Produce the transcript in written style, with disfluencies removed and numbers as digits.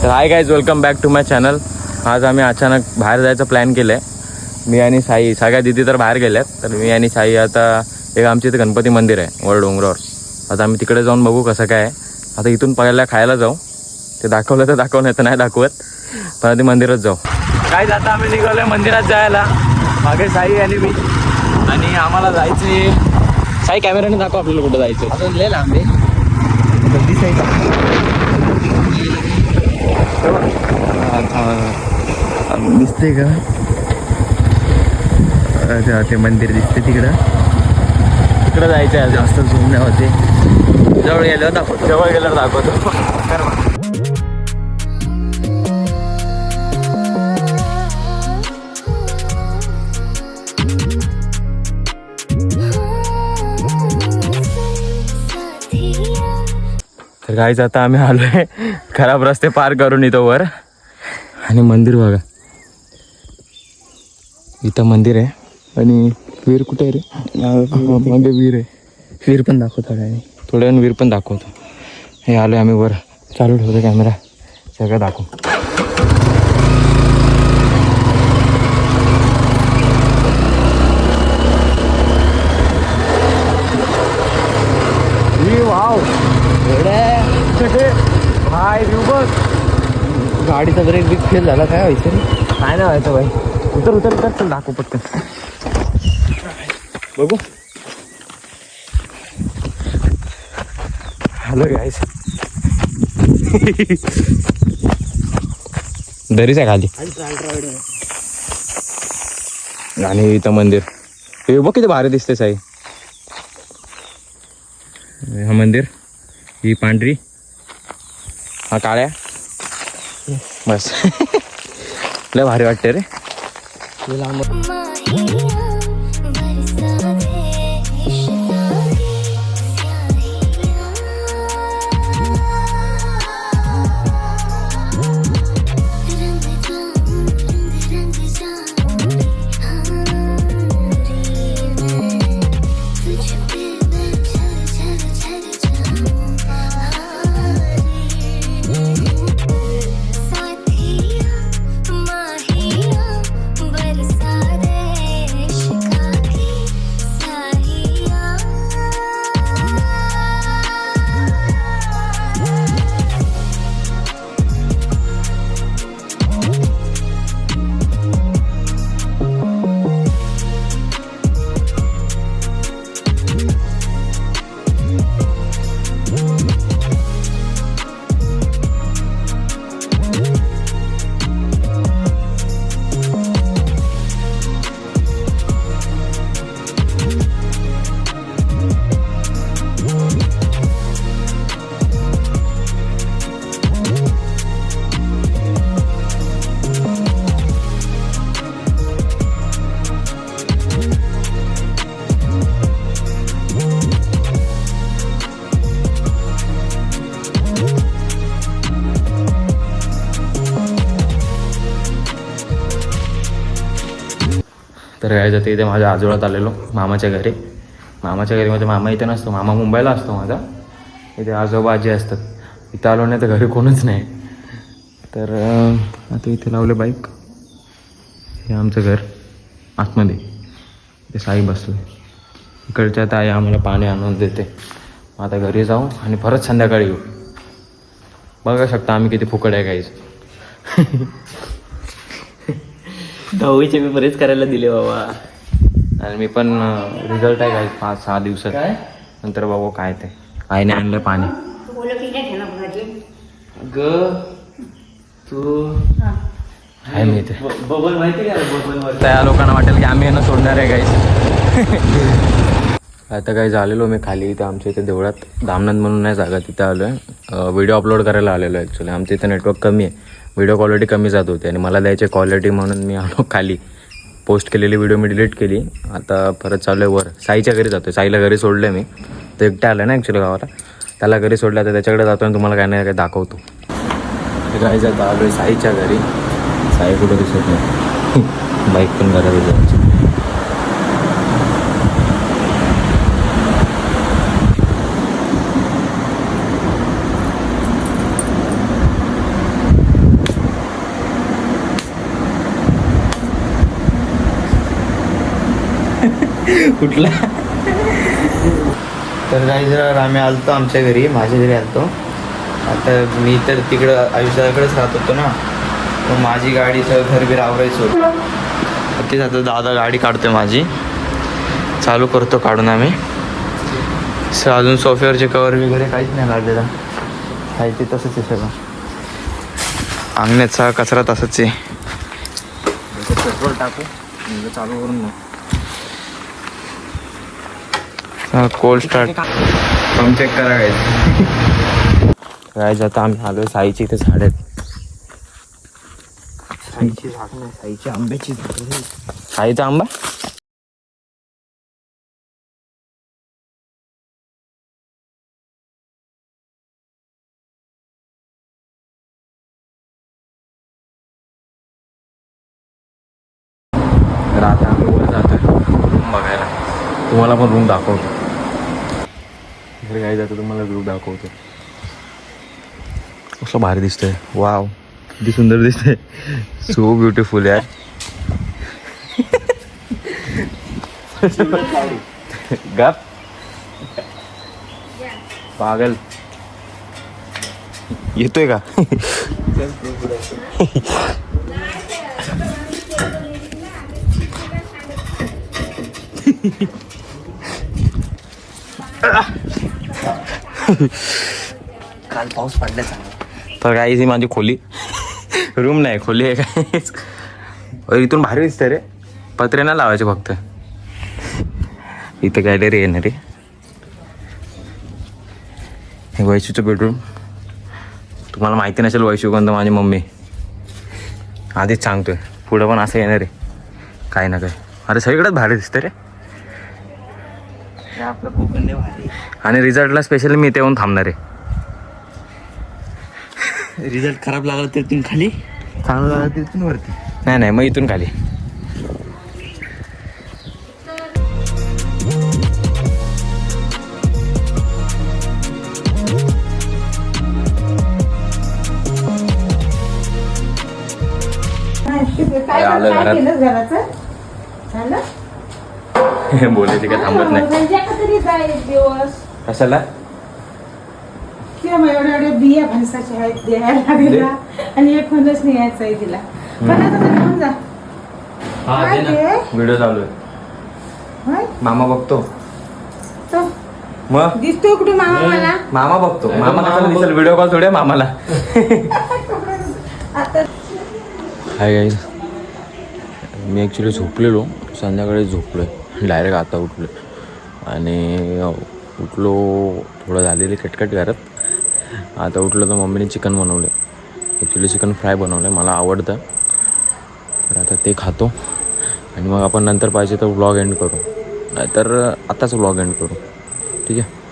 तर hi guys, welcome back to my channel. आज आम्ही अचानक बाहेर जायचं प्लॅन केलं आहे. मी आणि साई, सगळ्या दिदी तर बाहेर गेल्यात, तर मी आणि साई आता एक आमच्या इथे गणपती मंदिर आहे वर डोंगरावर. आता आम्ही तिकडे जाऊन बघू कसं काय आहे. आता इथून पहिला खायला जाऊ, ते दाखवलं तर दाखवलं, तर नाही दाखवत, पण आधी मंदिरात जाऊ. काय आता आम्ही निघालो आहे मंदिरात जायला. मागे साई आणि मी, आणि आम्हाला जायचे. साई कॅमेराने दाखव आपल्याला कुठं जायचं. अजून लय लांबे दिसते का? अच्छा, ते मंदिर दिसते तिकडं. तिकडं जायचं आहे. जास्त झूम नाही होते. जवळ गेल्यावर दाखवतो. जवळ गेल्यावर दाखवतो. तर गाईज आता आम्ही आलोय खराब रस्ते पार करून इथं वर. आणि मंदिर बघा, इथं मंदिर आहे. आणि वीर कुठे आहे रे? मागे वीर आहे. वीर पण दाखवतो थोड्या थोड्या वीर पण दाखवतो. हे आलोय आम्ही वर. चालू ठेवतो कॅमेरा, सगळं दाखव. वाव, भाई व्ह्यू बघ. गाडीचा ब्रेक बिग फेल झाला, काय व्हायचं रे? काय नाही व्हायचं भाई. उतर उतर उतर, चल दाखव पटकन बघू. हॅलो गाईस, दरीच आहे खाली आणि इथं मंदिर. हे बघ किती भारी दिसते साई. हा मंदिर, ही पांढरी, हा काळ्या. बस लय भारी वाटते रे. तर काय जाते इथे माझ्या आजोळात आलेलो मामाच्या घरी. मामाच्या घरी म्हणजे मामा इथे नसतो, मामा मुंबईला असतो माझा. इथे आजोबा आजी असतात. इथं आलो नाही तर घरी कोणच नाही. तर आता इथे लावले बाईक. हे आमचं घर आतमध्ये. ते साई बसले इकडच्या. ताई आम्हाला पाणी आणून देते. आता घरी जाऊ आणि परत संध्याकाळी येऊ. बघा शकता आम्ही किती फुकट आहे काहीच. दहावीचे मी बरेच करायला दिले बाबा. आणि मी पण रिझल्ट आहे काही 5-6 दिवसात. नंतर बाबा काय ते आईने आणलं पाणी. ग तू आहे मी इथे. बबल माहिती का? बबल त्या लोकांना वाटेल की आम्ही यांना सोडणार आहे काहीच. आता काही झालेलो मी खाली इथे आमच्या इथे देवळात. दामनंद म्हणून नाही जागा, तिथे आलो आहे. व्हिडिओ अपलोड करायला आलेलो आहे. ॲक्च्युली आमच्या इथं नेटवर्क कमी आहे, व्हिडिओ क्वालिटी कमी जात होती आणि मला द्यायची क्वालिटी म्हणून मी आलो खाली. पोस्ट केलेली व्हिडिओ मी डिलीट केली. आता परत चालू आहे वर. साईच्या घरी जातो आहे. साईला घरी सोडलं आहे मी. तो एकटा आला ना ॲक्च्युली गावाला. त्याला घरी सोडलं तर त्याच्याकडे जातो आणि तुम्हाला काय नाही काय दाखवतो. गाईज आता आलो आहे साईच्या घरी. साई कुठं दिसत नाही. बाईक पण घरात जायची. कुठला? तर काही जर आम्ही आलतो आमच्या घरी, माझ्या घरी आलतो. आता मी तर तिकडं आयुष्याकडेच राहत होतो ना, मग माझी गाडी सगळं घरबीर आवरायचो. तेच आता दादा गाडी काढतोय माझी, चालू करतो काढून आम्ही. अजून सोफ्यावरचे कवर वगैरे काहीच नाही काढलेलं, काही ते तसंच आहे सगळं. अंगण्यात सगळा कचरा तसंच आहे. पेट्रोल टाकू चालू करून मग कोल्ड स्टार्ट पंप चेक करा काय जाता. आम्ही आलोय साईची इथे झाड आहेत. साईची झाड नाही, साईची आंब्याची झाड. साईचा आंबा राहता आम्ही वर जातोय रूम बघायला. तुम्हाला पण रूम दाखवतो. घरी काय जातं तुम्हाला रूम दाखवतो. कसं भारी दिसतंय. वाव किती सुंदर दिसतंय. सो ब्युटिफुल यार. गप पागल येतोय का? काल पाऊस पडला चांगला. तर काही ही माझी खोली, रूम नाही खोली आहे काय. इथून भारी दिसतंय रे. पत्रे नाही लावायचे फक्त. इथं गॅलरी आहे ना रे. हे वैशूचं बेडरूम. तुम्हाला माहिती नसेल वैशू कोणतं, माझी मम्मी. आधीच सांगतोय पुढं पण असं येणार आहे काय ना काय. अरे सगळीकडेच भारी दिसतं रे. आपलं कोकण लय भारी. आणि रिझल्टला स्पेशली मी इथे येऊन थांबणार आहे. रिझल्ट खराब लागला तर तिथून खाली, चांगलं लागला तर तिथून वरती. नाही मग इथून खाली. आलं घरात. बोलायचे काय थांबत नाही. कशाला एवढ्या बिया फणसाच्या आहेत द्यायला लागेला आणि एक फणस नाही यायचा आहे तिला. पण आता तर घेऊन जा. काय ते? व्हिडिओ चालू आहे. होय? मामा बघतो. तो मग दिसतो कुठे मामा मला? मामा बघतो. मामा कशाला दिसेल? व्हिडिओ कॉल थोडे मामाला. आता हाय गाईज, मी ॲक्च्युली झोपलेलो. संध्याकाळी झोपलो आहे. डायरेक्ट आता उठलो आणि उठलो थोडं झालेली कटकट करत. आता उठलं तर मम्मीने चिकन बनवलं. ॲक्च्युली चिकन फ्राय बनवलं आहे, मला आवडतं. तर आता ते खातो आणि मग आपण नंतर पाहिजे तर व्लॉग एंड करू, नाहीतर आताच व्लॉग एंड करू. ठीक आहे.